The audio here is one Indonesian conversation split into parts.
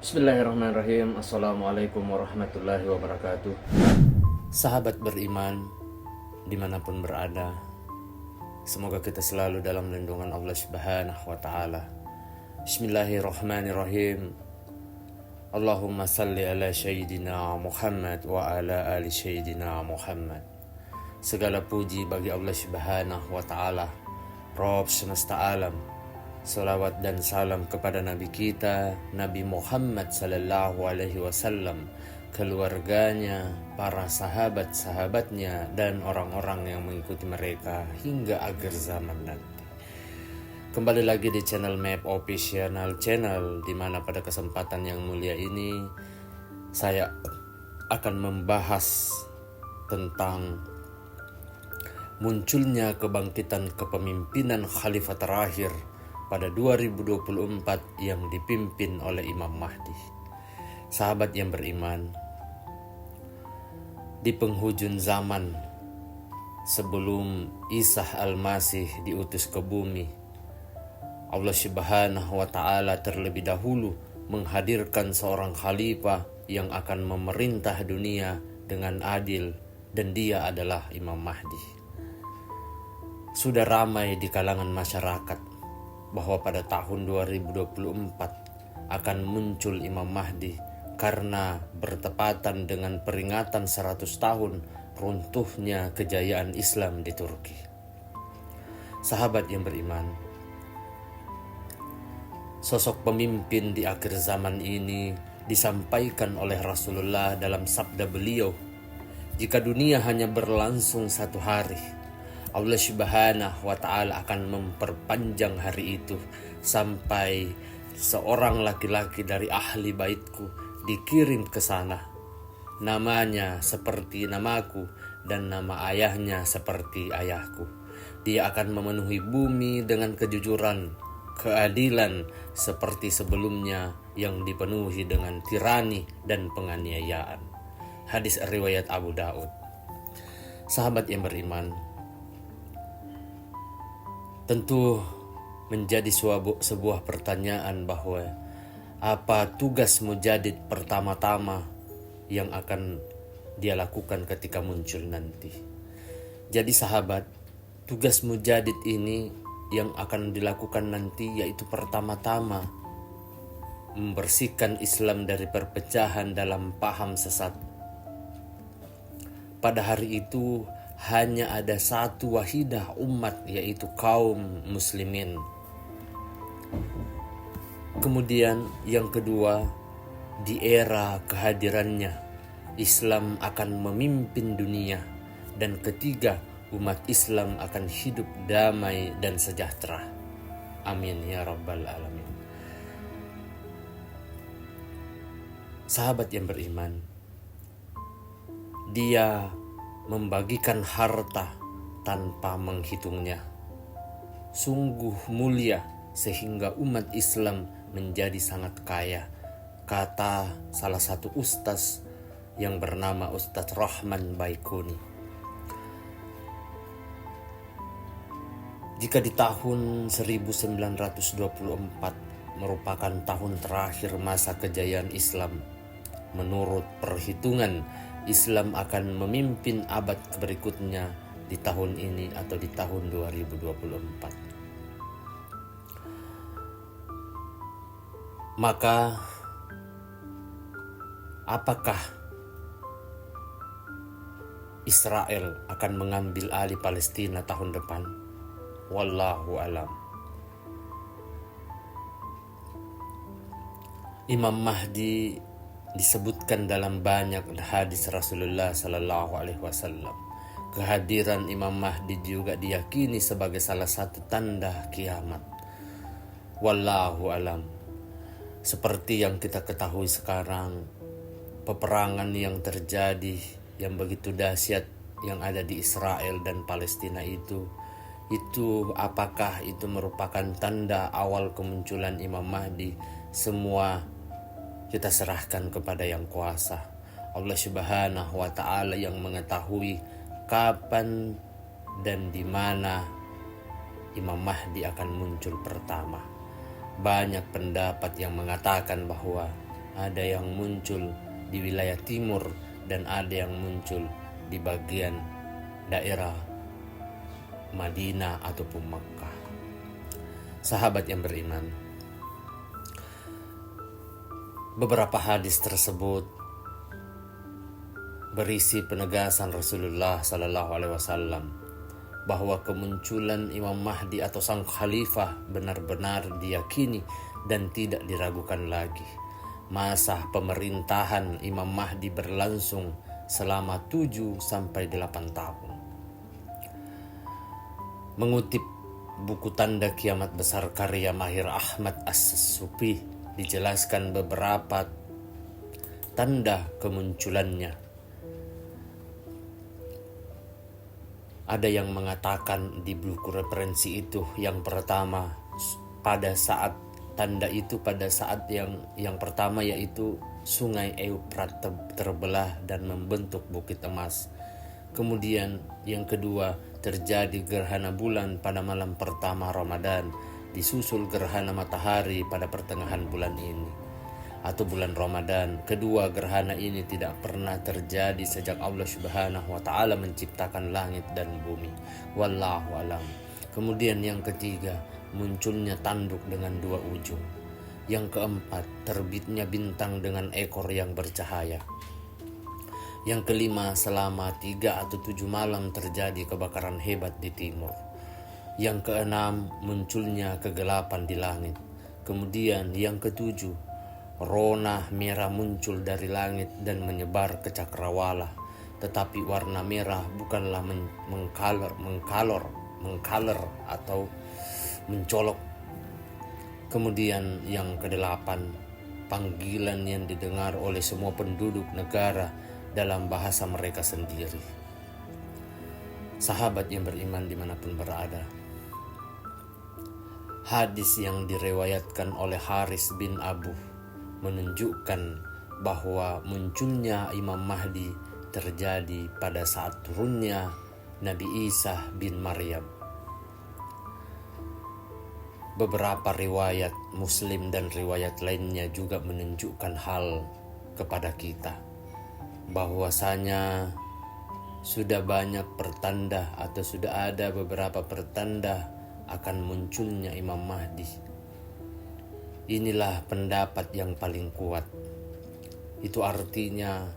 Bismillahirrahmanirrahim. Assalamualaikum warahmatullahi wabarakatuh. Sahabat beriman dimanapun berada, semoga kita selalu dalam lindungan Allah Subhanahu wa ta'ala. Bismillahirrahmanirrahim. Allahumma salli ala Sayyidina Muhammad wa ala ali Sayyidina Muhammad. Segala puji bagi Allah Subhanahu wa ta'ala, Rabb semesta alam. Salawat dan salam kepada Nabi kita, Nabi Muhammad sallallahu alaihi wasallam, keluarganya, para sahabat-sahabatnya, dan orang-orang yang mengikuti mereka hingga akhir zaman nanti. Kembali lagi di channel Map Official Channel, di mana pada kesempatan yang mulia ini saya akan membahas tentang munculnya kebangkitan kepemimpinan Khalifah terakhir pada 2024 yang dipimpin oleh Imam Mahdi. Sahabat yang beriman, di penghujung zaman sebelum Isa Al-Masih diutus ke bumi, Allah Subhanahu wa ta'ala terlebih dahulu menghadirkan seorang khalifah yang akan memerintah dunia dengan adil, dan dia adalah Imam Mahdi. Sudah ramai di kalangan masyarakat bahwa pada tahun 2024 akan muncul Imam Mahdi karena bertepatan dengan peringatan 100 tahun runtuhnya kejayaan Islam di Turki. Sahabat yang beriman, sosok pemimpin di akhir zaman ini disampaikan oleh Rasulullah dalam sabda beliau, jika dunia hanya berlangsung 1 hari, Allah Subhanahu wa ta'ala akan memperpanjang hari itu sampai seorang laki-laki dari ahli baitku dikirim ke sana. Namanya seperti namaku dan nama ayahnya seperti ayahku. Dia akan memenuhi bumi dengan kejujuran, keadilan seperti sebelumnya yang dipenuhi dengan tirani dan penganiayaan. Hadis riwayat Abu Daud. Sahabat yang beriman, tentu menjadi sebuah pertanyaan bahwa apa tugas mujadid pertama-tama yang akan dia lakukan ketika muncul nanti. Jadi sahabat, tugas mujadid ini yang akan dilakukan nanti yaitu pertama-tama membersihkan Islam dari perpecahan dalam paham sesat. Pada hari itu hanya ada satu wahidah umat, yaitu kaum muslimin. Kemudian yang kedua, di era kehadirannya Islam akan memimpin dunia. Dan ketiga, umat Islam akan hidup damai dan sejahtera. Amin ya rabbal alamin. Sahabat yang beriman, dia membagikan harta tanpa menghitungnya. Sungguh mulia sehingga umat Islam menjadi sangat kaya, kata salah satu ustaz yang bernama Ustadz Rahman Baikuni. Jika di tahun 1924 merupakan tahun terakhir masa kejayaan Islam, menurut perhitungan Islam akan memimpin abad berikutnya di tahun ini atau di tahun 2024. Maka apakah Israel akan mengambil alih Palestina tahun depan? Wallahu alam. Imam Mahdi disebutkan dalam banyak hadis Rasulullah sallallahu alaihi wasallam. Kehadiran Imam Mahdi juga diyakini sebagai salah satu tanda kiamat. Wallahu alam. Seperti yang kita ketahui sekarang, peperangan yang terjadi yang begitu dahsyat yang ada di Israel dan Palestina itu apakah itu merupakan tanda awal kemunculan Imam Mahdi? Semua kita serahkan kepada yang kuasa, Allah Subhanahu wa ta'ala, yang mengetahui kapan dan di mana Imam Mahdi akan muncul pertama. Banyak pendapat yang mengatakan bahwa ada yang muncul di wilayah timur, dan ada yang muncul di bagian daerah Madinah ataupun Makkah. Sahabat yang beriman, beberapa hadis tersebut berisi penegasan Rasulullah Sallallahu Alaihi Wasallam bahwa kemunculan Imam Mahdi atau sang khalifah benar-benar diyakini dan tidak diragukan lagi. Masa pemerintahan Imam Mahdi berlangsung selama 7 sampai 8 tahun. Mengutip buku Tanda Kiamat Besar karya Mahir Ahmad As-Sufi, dijelaskan beberapa tanda kemunculannya. Ada yang mengatakan di buku referensi itu, yang pertama pada saat tanda itu pada saat yang pertama yaitu Sungai Eufrat terbelah dan membentuk bukit emas. Kemudian yang kedua terjadi gerhana bulan pada malam pertama Ramadan, disusul gerhana matahari pada pertengahan bulan ini atau bulan Ramadan. Kedua gerhana ini tidak pernah terjadi sejak Allah Subhanahu wa taala menciptakan langit dan bumi. Wallahu alam. Kemudian yang ketiga, munculnya tanduk dengan 2 ujung. Yang keempat, terbitnya bintang dengan ekor yang bercahaya. Yang kelima, selama 3 atau 7 malam terjadi kebakaran hebat di timur. Yang keenam, munculnya kegelapan di langit. Kemudian yang ketujuh, rona merah muncul dari langit dan menyebar ke cakrawala. Tetapi warna merah bukanlah mengkaler atau mencolok. Kemudian yang kedelapan, panggilan yang didengar oleh semua penduduk negara dalam bahasa mereka sendiri. Sahabat yang beriman dimanapun berada, hadis yang diriwayatkan oleh Haris bin Abu menunjukkan bahwa munculnya Imam Mahdi terjadi pada saat turunnya Nabi Isa bin Maryam. Beberapa riwayat Muslim dan riwayat lainnya juga menunjukkan hal kepada kita bahwasanya sudah banyak pertanda atau sudah ada beberapa pertanda akan munculnya Imam Mahdi. Inilah pendapat yang paling kuat. Itu artinya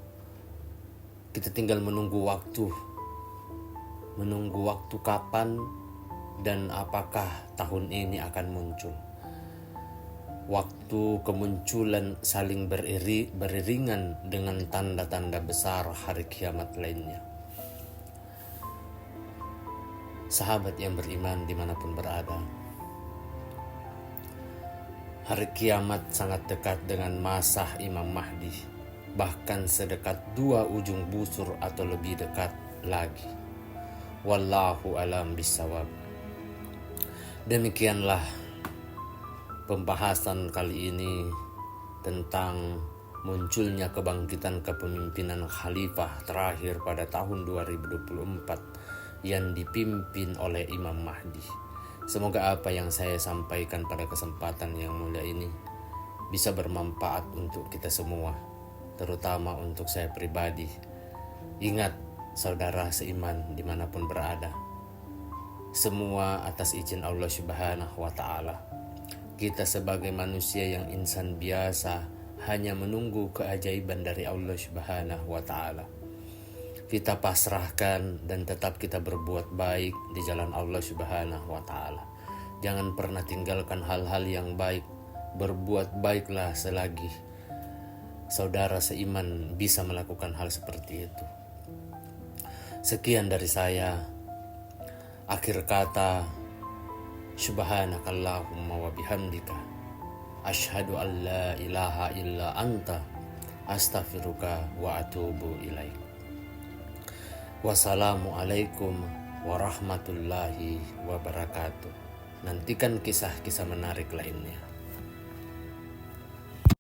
kita tinggal menunggu waktu kapan dan apakah tahun ini akan muncul. Waktu kemunculan saling beriringan dengan tanda-tanda besar hari kiamat lainnya. Sahabat yang beriman dimanapun berada, hari kiamat sangat dekat dengan masa Imam Mahdi, bahkan sedekat 2 ujung busur atau lebih dekat lagi. Wallahu alam bisawab. Demikianlah pembahasan kali ini tentang munculnya kebangkitan kepemimpinan khalifah terakhir pada tahun 2024 yang dipimpin oleh Imam Mahdi. Semoga apa yang saya sampaikan pada kesempatan yang mulia ini bisa bermanfaat untuk kita semua, terutama untuk saya pribadi. Ingat, saudara seiman dimanapun berada, semua atas izin Allah Subhanahu wa ta'ala. Kita sebagai manusia yang insan biasa hanya menunggu keajaiban dari Allah Subhanahu wa ta'ala. Kita pasrahkan dan tetap kita berbuat baik di jalan Allah Subhanahu wa ta'ala. Jangan pernah tinggalkan hal-hal yang baik. Berbuat baiklah selagi saudara seiman bisa melakukan hal seperti itu. Sekian dari saya. Akhir kata, subhanakallahumma wa bihamdika asyhadu an la ilaha illa anta astaghfiruka wa atubu ilaik. Wassalamualaikum warahmatullahi wabarakatuh. Nantikan kisah-kisah menarik lainnya.